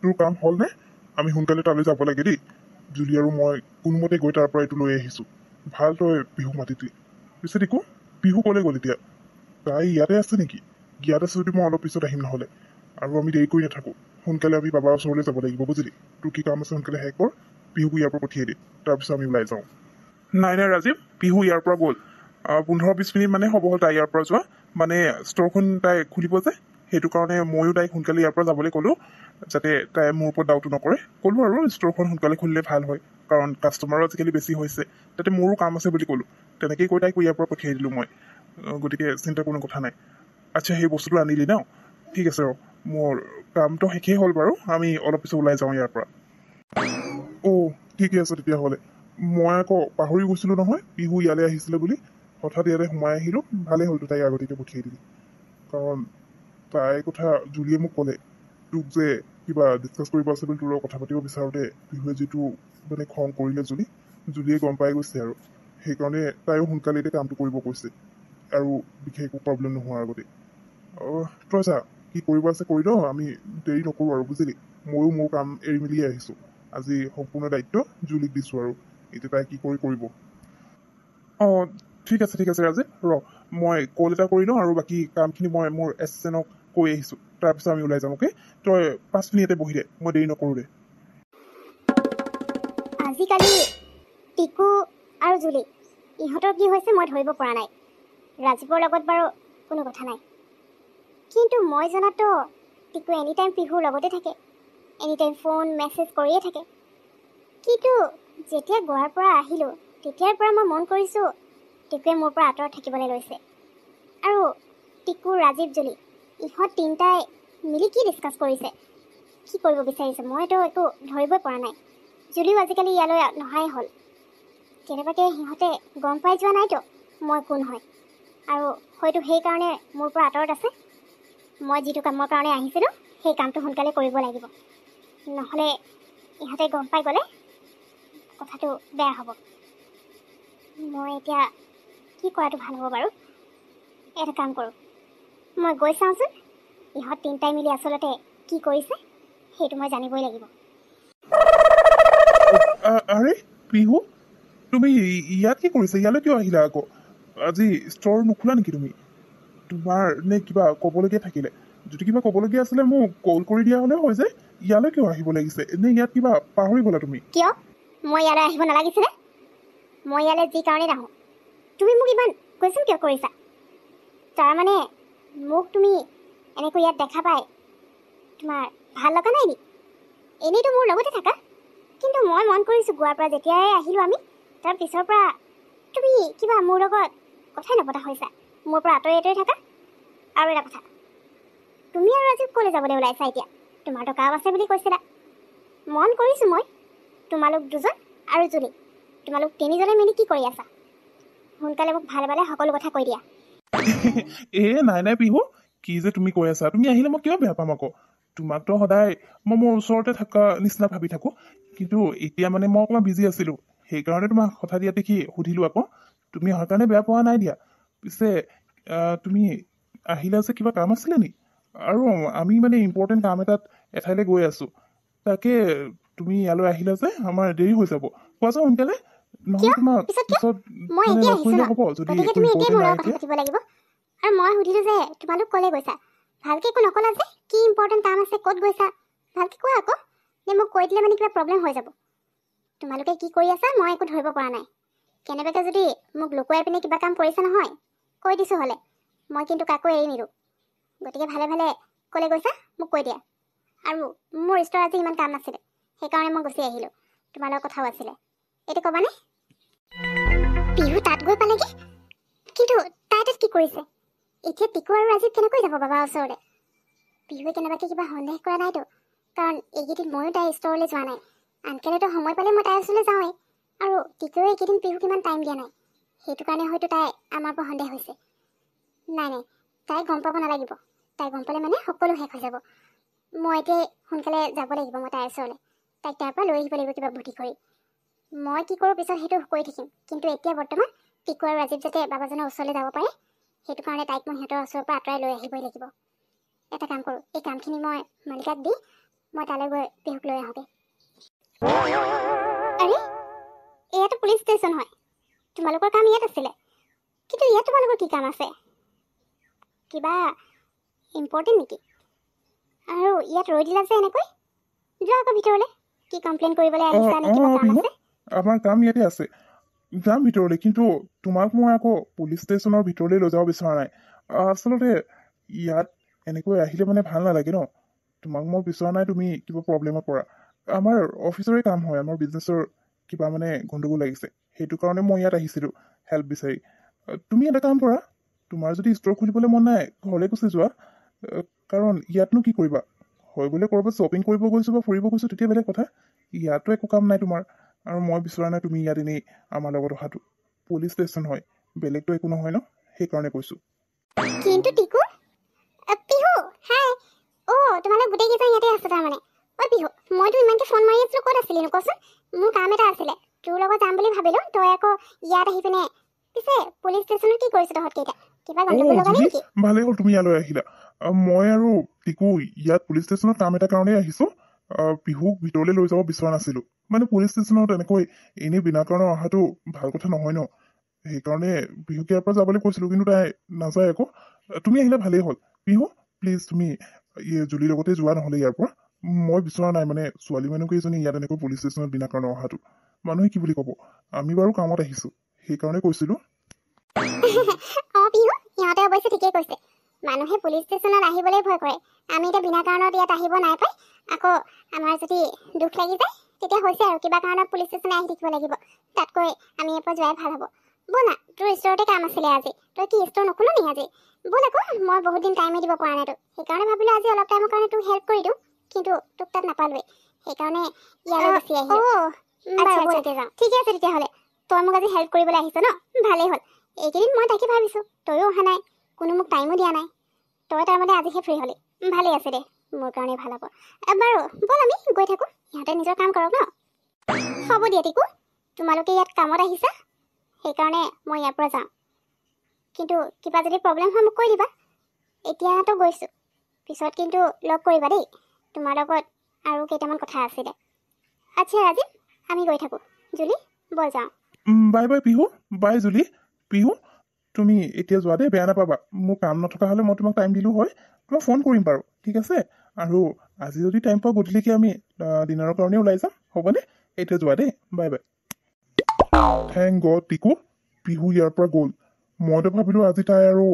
তোৰ কাম হ'লনে? আমি সোনকালে তালৈ যাব লাগে দেই। জুলি আৰু মই কোনোমতে গৈ তাৰ পৰা এইটো লৈ আহিছোঁ। ভাল তই বিহু মাতিলি। পিছে দেখো বিহু ক'লৈ গ'ল এতিয়া? তাই ইয়াতে আছে নেকি? ইয়াত আছে যদি মই অলপ পিছত আহিম নহ'লে। আৰু আমি দেৰি কৰি নাথাকোঁ, সোনকালে আমি বাবাৰ ওচৰলৈ যাব লাগিব, বুজিলি? তোৰ কি কাম আছে সোনকালে শেষ কৰ, বিহুকো ইয়াৰ পৰা পঠিয়াই দে, তাৰপিছত আমি ওলাই যাওঁ। নাই ৰাজীৱ, বিহু ইয়াৰ পৰা গ'ল। 15-20 মিনিট মানে হ'ব হ'ল তাই ইয়াৰ পৰা যোৱা। মানে ষ্ট'ৰখন তাই খুলিব যে, সেইটো কাৰণে ময়ো তাইক সোনকালে ইয়াৰ পৰা যাবলৈ ক'লোঁ, যাতে তাই মোৰ ওপৰত ডাউটো নকৰে। ক'লোঁ আৰু ষ্ট'ৰখন সোনকালে খুলিলে ভাল হয়, কাৰণ কাষ্টমাৰো আজিকালি বেছি হৈছে, তাতে মোৰো কাম আছে বুলি ক'লোঁ। তেনেকেই কৈ তাইক ইয়াৰ পৰা পঠিয়াই দিলোঁ মই। গতিকে চিন্তা কোনো কথা নাই। আচ্ছা, সেই বস্তুটো আনিলি ন? ঠিক আছে ৰ, মোৰ কামটো শেষেই হ'ল বাৰু, আমি অলপ পিছত ওলাই যাওঁ ইয়াৰ পৰা। অ' ঠিকে আছে তেতিয়াহ'লে। মই আকৌ পাহৰি গৈছিলোঁ নহয় বিহু ইয়ালৈ আহিছিলে বুলি। হঠাৎ ইয়ালৈ সোমাই আহিলোঁ, ভালেই হ'লতো তাইক আগতীয়াকৈ পঠিয়াই দিলি। কাৰণ তাইৰ কথা জুলিয়ে মোক ক'লে, তোক যে কিবা ডিছকাছ কৰিব আছে বুলি তোৰ লগত কথা পাতিব বিচাৰোঁতে বিহুৱে যিটো মানে খং কৰিলে জুলিয়ে গম পাই গৈছে আৰু সেইকাৰণে তাইও সোনকালে এতিয়া কামটো কৰিব কৈছে, আৰু বিশেষ একো প্ৰব্লেম নোহোৱাৰ আগতে। তই চা, কি কৰিব আছে কৰি ল, আমি দেৰি নকৰোঁ আৰু বুজিলি? ময়ো মোৰ কাম এৰি মেলিয়ে আহিছোঁ। আজি সম্পূৰ্ণ দায়িত্ব জুলিক দিছোঁ আৰু এতিয়া তাই কি কৰিব। অঁ ঠিক আছে ৰাজীৱ, ৰ মই কল এটা কৰি লওঁ আৰু বাকী কামখিনি মই মোৰ এছিষ্টেণ্টক কৈ আহিছোঁ, তাৰপিছত আমি ওলাই যাম। অ'কে, তই 5 মিনিটতে বহি দে, মই দেৰি নকৰোঁ দে। আজিকালি টিকু আৰু জুলি ইহঁতৰ কি হৈছে মই ধৰিব পৰা নাই। ৰাজীৱৰ লগত বাৰু কোনো কথা নাই, কিন্তু মই জনাতো টিকু এনিটাইম পিহুৰ লগতে থাকে, এনিটাইম ফোন মেছেজ কৰিয়ে থাকে। কিন্তু যেতিয়া গোৱাৰ পৰা আহিলোঁ তেতিয়াৰ পৰা মই মন কৰিছোঁ টিকুৱে মোৰ পৰা আঁতৰত থাকিবলৈ লৈছে। আৰু টিকু, ৰাজীৱ, জুলি ইহঁত তিনিটাই মিলি কি ডিছকাছ কৰিছে, কি কৰিব বিচাৰিছে, মইতো একো ধৰিবই পৰা নাই। জুলিও আজিকালি ইয়ালৈ নহাই হ'ল। কেনেবাকৈ সিহঁতে গম পাই যোৱা নাইতো মই কোন হয়, আৰু হয়তো সেইকাৰণে মোৰ পৰা আঁতৰত আছে। মই যিটো কামৰ কাৰণে আহিছিলোঁ সেই কামটো সোনকালে কৰিব লাগিব, নহ'লে ইহঁতে গম পাই গ'লে কথাটো বেয়া হ'ব। মই এতিয়া কি কৰাটো ভাল হ'ব বাৰু? এটা কাম কৰোঁ, মই গৈ চাওঁচোন ইহঁত তিনিটাই মিলি আচলতে কি কৰিছে, সেইটো মই জানিবই লাগিব। আৰে পিহু, তুমি ইয়াত কি কৰিছা? ইয়ালৈ কিয় আহিলা আকৌ? আজি ষ্ট'ৰ নোখোলা নেকি তুমি? তোমাৰ নে কিবা ক'বলগীয়া থাকিলে? যদি কিবা ক'বলগীয়া আছিলে মোক কল কৰি দিয়া হ'লে হয় যে, ইয়ালৈ কিয় আহিব লাগিছে? নে ইয়াত কিবা পাহৰি গ'লা তুমি? কিয় মই ইয়ালৈ আহিব নালাগিছিলে? মই ইয়ালৈ যি কাৰণেই নাহোঁ, তুমি মোক ইমান কুৱেশ্যন কিয় কৰিছা? তাৰমানে মোক তুমি এনেকৈ ইয়াত দেখা পাই তোমাৰ ভাল লগা নাই নি? এনেইতো মোৰ লগতে থাকা, কিন্তু মই মন কৰিছোঁ গোৱাৰ পৰা যেতিয়াই আহিলোঁ আমি, তাৰ পিছৰ পৰা তুমি কিবা মোৰ লগত কথাই নপতা হৈছা, মোৰ পৰা আঁতৰি থাকা। আৰু এটা কথা, তুমি আৰু আজি ক'লৈ যাবলৈ ওলাইছা এতিয়া? তোমাৰতো কাম আছে বুলি কৈছিলা। মন কৰিছোঁ মই, তোমালোক দুজন আৰু জুলি, তোমালোক তিনিজনে মিলি কি কৰি আছা? সোনকালে মোক ভালে ভালে সকলো কথা কৈ দিয়া। নাই পিহু, কি যে তুমি কৈ আছা? তুমি আহিলে মই কিয় বেয়া পাম আকৌ? তোমাকতো সদায় মই মোৰ ওচৰতে থকা নিচিনা ভাবি থাকোঁ, কিন্তু এতিয়া মানে মই অকণমান বিজি আছিলোঁ, সেইকাৰণে তোমাক কথা দিয়া দেখি সুধিলোঁ আকৌ। তুমি অহাৰ কাৰণে বেয়া পোৱা নাই দিয়া। পিছে তুমি আহিলা যে কিবা কাম আছিলে নি? আৰু আমি মানে ইম্পৰ্টেণ্ট কাম এটাত এঠাইলৈ গৈ আছোঁ, তাকে তুমি ইয়ালৈ আহিলা যে আমাৰ দেৰি হৈ যাব। কোৱাচোন সোনকালে, নহ'লে তোমাক পিছত মই মানে এতিয়া লগ আহিছোঁ কৰিলে ন, হ'ব যদি গতিকে একো তুমি এতিয়াই ইম্পৰ্টেণ্ট মোৰ নাই লগত কথা এতিয়া। পাতিব লাগিব। আৰু মই সুধিলোঁ যে তোমালোক ক'লৈ গৈছা, ভালকৈ একো নক'লা যে? কি ইম্পৰ্টেণ্ট কাম আছে, ক'ত গৈছা, ভালকৈ কোৱা আকৌ। নে মোক কৈ দিলে মানে কিবা প্ৰব্লেম হৈ যাব? তোমালোকে কি কৰি আছা মই একো ধৰিব পৰা নাই। কেনেবাকৈ যদি মোক লুকুৱাই পিনে কিবা কাম কৰিছা নহয়, কৈ দিছোঁ হ'লে, মই কিন্তু কাকো এৰি নিদিওঁ। গতিকে ভালে ভালে ক'লৈ গৈছা মোক কৈ দিয়া। আৰু মোৰ ষ্ট'ৰ আজি ইমান কাম নাছিলে, সেইকাৰণে মই গুচি আহিলোঁ। তোমাৰ লগত কথাও আছিলে, এতিয়া ক'বানে? বিহু তাত গৈ পালেগে, কিন্তু তাই তাত কি কৰিছে? এতিয়া টিকু আৰু ৰাজীৱ কেনেকৈ যাব বাবাৰ ওচৰলৈ? বিহুৱে কেনেবাকৈ কিবা সন্দেহ কৰা নাইতো? কাৰণ এইকেইদিন ময়ো তাইৰ ষ্ট'ৰলৈ যোৱা নাই। আনকালেতো সময় পালে মই তাইৰ ওচৰলৈ যাওঁৱেই, আৰু টিকুৱে এইকেইদিন বিহুক ইমান টাইম দিয়া নাই, সেইটো কাৰণে হয়তো তাই আমাৰ পৰা সন্দেহ হৈছে। নাই তাই গম পাব নালাগিব। তাই গম পালে মানে সকলো শেষ হৈ যাব। মই এতিয়া সোনকালে যাব লাগিব মই তাইৰ ওচৰলৈ, তাইক তাৰ পৰা লৈ আহিব লাগিব কিবা বুদ্ধি কৰি। মই কি কৰোঁ পিছত সেইটো কৰি থাকিম, কিন্তু এতিয়া বৰ্তমান টিকু আৰু ৰাজীৱ যাতে বাবাজনৰ ওচৰলৈ যাব পাৰে, সেইটো কাৰণে তাইক মই সিহঁতৰ ওচৰৰ পৰা আঁতৰাই লৈ আহিবই লাগিব। এটা কাম কৰোঁ, এই কামখিনি মই মালিকাক দি মই তালৈ গৈ পিহুক লৈ আহোঁগৈ। আৰে এয়াতো পুলিচ ষ্টেচন হয়, তোমালোকৰ কাম ইয়াত আছিলে, কিন্তু ইয়াত তোমালোকৰ কি কাম আছে? কিবা ইম্পৰ্টেণ্ট নেকি? আৰু ইয়াত ৰৈ দিলা যে এনেকৈ? যোৱা আকৌ ভিতৰলৈ, কি কমপ্লেইন কৰিবলৈ আহিছা নে কিবা কাম আছে? আমাৰ কাম ইয়াতে আছে, যাম ভিতৰলৈ, কিন্তু তোমাক মই আকৌ পুলিচ ষ্টেচনৰ ভিতৰলৈ লৈ যাব বিচৰা নাই। আচলতে ইয়াত এনেকৈ আহিলে মানে ভাল নালাগে ন। তোমাক মই বিচৰা নাই তুমি কিবা প্ৰব্লেমত পৰা। আমাৰ অফিচৰে কাম হয়, আমাৰ বিজনেছৰ কিবা মানে গণ্ডগোল লাগিছে, সেইটো কাৰণে মই ইয়াত আহিছিলোঁ হেল্প বিচাৰি। তুমি এটা কাম কৰা, তোমাৰ যদি ষ্ট'ৰ খুলিবলৈ মন নাই ঘৰলৈ গুচি যোৱা, কাৰণ ইয়াতনো কি কৰিবা? হৈ গ'লে ক'ৰবাত শ্বপিং কৰিব গৈছোঁ বা ফুৰিব গৈছোঁ তেতিয়া বেলেগ কথা, ইয়াতো একো কাম নাই তোমাৰ। আৰু মই বিচৰা নাই তুমি ইয়াত এনেই আমাৰ লগত অহাটো। পুলিচ ষ্টেচন হয়, বেলেগতো একো নহয় ন, সেইকাৰণে কৈছোঁ। কিন্তু টিকু, পিহু, হাই। তোমালোক গোটেইকেইজন ইয়াতে আছে তাৰমানে। পিহু, মইতো ইমানকৈ ফোন মাৰি আছিলোঁ, ক'ত আছিলিনো কচোন? মোৰ কাম এটা আছিলে, তোৰ লগত যাম বুলি ভাবিলোঁ, তই আকৌ ইয়াত আহি পিনে। পিছে পুলিচ ষ্টেচনত কি কৰিছ তহঁতকেইটা? কিবা গণ্ডগোল লগালি নেকি? ভালেই হ'ল তুমি ইয়ালৈ আহিলা। মই আৰু টিকু ইয়াত পুলিচ ষ্টেচনত কাম এটা কাৰণেই আহিছোঁ। পিহুক ভিতৰলৈ লৈ যাব বিচৰা নাছিলোঁ, মানে পুলিচ ষ্টেচনত এনেকৈ এনেই বিনা কাৰণে অহাটো ভাল কথা নহয় ন, সেইকাৰণে পিহুক ইয়াৰ পৰা যাবলৈ কৈছিলোঁ, কিন্তু তাই নাযায় আকৌ। তুমি আহিলে ভালেই হ'ল। পিহু প্লিজ তুমি জুলিৰ লগতে যোৱা নহ'লে ইয়াৰ পৰা। মই বিচৰা নাই মানে ছোৱালী মানুহকেইজনী ইয়াত এনেকৈ পুলিচ ষ্টেচনত বিনা কাৰণে অহাটো। মানুহে কি বুলি ক'ব? আমি বাৰু কামত আহিছোঁ, সেইকাৰণে কৈছিলোঁ। পিহু, সিহঁতে অৱশ্যে ঠিকেই কৈছে। মানুহে পুলিচ ষ্টেচনত আহিবলৈ ভয় কৰে। আমি এতিয়া বিনা কাৰণত ইয়াত আহিব নাই পাই। আকৌ আমাৰ যদি দুখ লাগি যায় তেতিয়া হৈছে আৰু, কিবা কাৰণত পুলিচ ষ্টেচনে আহি থাকিব লাগিব। তাতকৈ আমি ইয়াৰ পৰা যোৱাই ভাল হ'ব। ব'ল না, তোৰ ষ্ট'ৰতে কাম আছিলে আজি। তই কি ষ্ট'ৰ নোখোলো নি আজি? ব'ল আকৌ, মই বহুত দিন টাইমেই দিব পৰা নাই তোক, সেইকাৰণে ভাবিলোঁ আজি অলপ টাইমৰ কাৰণে তোক হেল্প কৰি দিওঁ, কিন্তু তোক তাত নাপালোৱেই, সেইকাৰণে ইয়ালৈ গুচি আহিলোঁ। বাৰু এতিয়া যাওঁ। ঠিকে আছে তেতিয়াহ'লে, তই মোক আজি হেল্প কৰিবলৈ আহিছ ন, ভালেই হ'ল। এইকেইদিন মই তাকে ভাবিছোঁ, তয়ো অহা নাই, কোনো মোক টাইমো দিয়া নাই। তই তাৰমানে আজিহে ফ্ৰী হ'লি, ভালেই আছে দে, মোৰ কাৰণে ভাল হ'ব। বাৰু ব'ল আমি গৈ থাকোঁ, সিহঁতে নিজৰ কাম কৰক ন। হ'ব দিয়া টিকু, তোমালোকে ইয়াত কামত আহিছা, সেইকাৰণে মই ইয়াৰ পৰা যাওঁ। কিন্তু কিবা যদি প্ৰব্লেম হয় মোক কৈ দিবা। এতিয়াতো গৈছোঁ, পিছত কিন্তু লগ কৰিবা দেই। তোমাৰ লগত আৰু কেইটামান কথা আছিলে। আচ্ছা ৰাজীৱ, আমি গৈ থাকোঁ। জুলি, ব'ল যাওঁ। বাই বাই পিহু, বাই জুলি। পিহু তুমি এতিয়া যোৱা দেই, বেয়া নাপাবা। মোৰ কাম নথকা হ'লে মই তোমাক টাইম দিলোঁ হয়, তোমাক ফোন কৰিম বাৰু, ঠিক আছে? আৰু আজি যদি টাইম পাওঁ গধূলিকৈ আমি ডিনাৰৰ কাৰণে ওলাই যাম, হ'বনে? এতিয়া যোৱা দেই, bye bye. Thank God Tiku, Pihu ইয়াৰ পৰা গ'ল। মইতো ভাবিলোঁ আজি তাই আৰু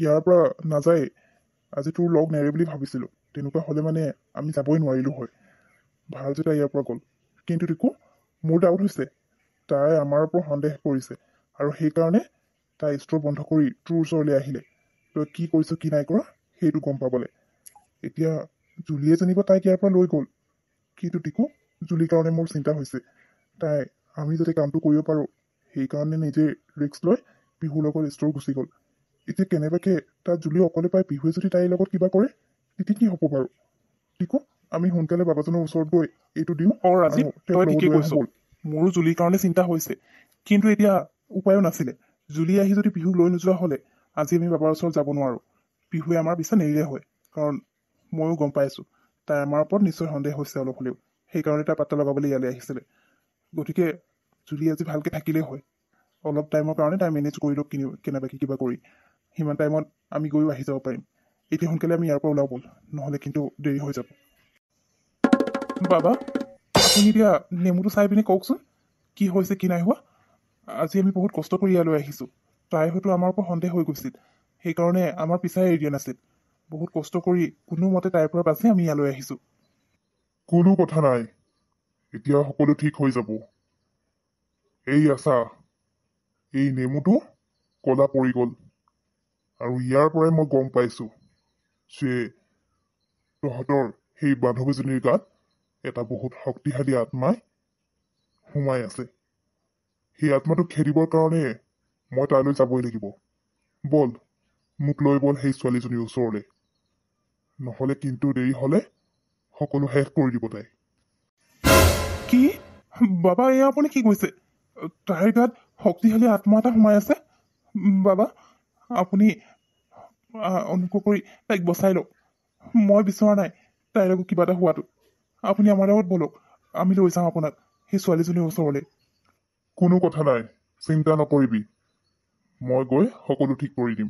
ইয়াৰ পৰা নাযায়েই, আজি তোৰ লগ নেৰে বুলি ভাবিছিলোঁ। তেনেকুৱা হ'লে মানে আমি যাবই নোৱাৰিলোঁ হয়। ভাল যে তাই ইয়াৰ পৰা গ'ল। কিন্তু টিকু, মোৰ ডাউট হৈছে তাই আমাৰ ওপৰত সন্দেহ কৰিছে, আৰু সেইকাৰণে তাই ষ্ট'ৰ বন্ধ কৰি তোৰ ওচৰলৈ আহিলে, তই কি কৰিছ কি নাই কৰা সেইটো গম পাবলৈ। এতিয়া জুলিয়ে যেনিবা তাইক ইয়াৰ পৰা লৈ গ'ল, কিন্তু টিকু, জুলিৰ কাৰণে মোৰ চিন্তা হৈছে। তাই আমি যাতে কামটো কৰিব পাৰোঁ সেইকাৰণে নিজে ৰিস্ক লৈ পিহুৰ লগত ষ্ট'ৰ গুচি গ'ল। এতিয়া কেনেবাকৈ তাত জুলি অকলে পাই পিহুৱে যদি তাইৰ লগত কিবা কৰে তেতিয়া কি হ'ব বাৰু? টিকু, আমি সোনকালে বাবাজনৰ ওচৰত গৈ এইটো দিওঁ। ৰাজীৱ, তই ঠিকেই কৈছ। মোৰো জুলিৰ কাৰণে চিন্তা হৈছে, কিন্তু এতিয়া উপায়ো নাছিলে। জুলি আহি যদি পিহুক লৈ নোযোৱা হ'লে আজি আমি বাবাৰ ওচৰত যাব নোৱাৰোঁ। পিহুৱে আমাৰ পিছত নেৰিলে হয়, কাৰণ ময়ো গম পাই আছোঁ তাই আমাৰ ওপৰত নিশ্চয় সন্দেহ হৈছে অলপ হ'লেও, সেইকাৰণে তাই পাত্তা লগাবলৈ ইয়ালৈ আহিছিলে। গতিকে জুলি আজি ভালকৈ থাকিলেই হয়, অলপ টাইমৰ কাৰণে তাই মেনেজ কৰি লওক কেনেবাকৈ কিবা কৰি, সিমান টাইমত আমি গৈও আহি যাব পাৰিম। এতিয়া সোনকালে আমি ইয়াৰ পৰা ওলাব, নহ'লে কিন্তু দেৰি হৈ যাব। বাবা, আপুনি এতিয়া নেমুটো চাই পিনে কওকচোন কি হৈছে কি নাই হোৱা। আজি আমি বহুত কষ্ট কৰি ইয়ালৈ আহিছোঁ, তাই হয়তো আমাৰ ওপৰত সন্দেহ হৈ গৈছিল, সেইকাৰণে আমাৰ পিছাই এৰি দিয়া নাছিল। বহুত কষ্ট কৰি কোনোমতে তাইৰ পৰা বাচি আমি ইয়ালৈ আহিছোঁ। কোনো কথা নাই, এতিয়া সকলো ঠিক হৈ যাব। এই আছা, এই নেমুটো কলা পৰি গ'ল, আৰু ইয়াৰ পৰাই মই গম পাইছোঁ যে তহঁতৰ সেই বান্ধৱীজনীৰ গাত এটা বহুত শক্তিশালী আত্মাই সোমাই আছে। সেই আত্মাটোক খেদিবৰ কাৰণে মই তালৈ যাবই লাগিব। বল, মোক লৈ বল সেই ছোৱালীজনীৰ ওচৰলৈ, নহ'লে কিন্তু দেৰি হ'লে সকলো শেষ কৰি দিব তাই। কি বাবা, এয়া আপুনি কি কৈছে? তাইৰ গাত শক্তিশালী আত্মা এটা সোমাই আছে? বাবা, আপুনি অনুগ্ৰহ কৰি তাইক বচাই লওক। মই বিচৰা নাই তাইৰ লগত কিবা এটা হোৱাটো। আপুনি আমাৰ লগত বলক, আমি লৈ যাওঁ আপোনাক সেই ছোৱালীজনীৰ ওচৰলৈ। কোনো কথা নাই, চিন্তা নকৰিবি, মই গৈ সকলো ঠিক কৰি দিম।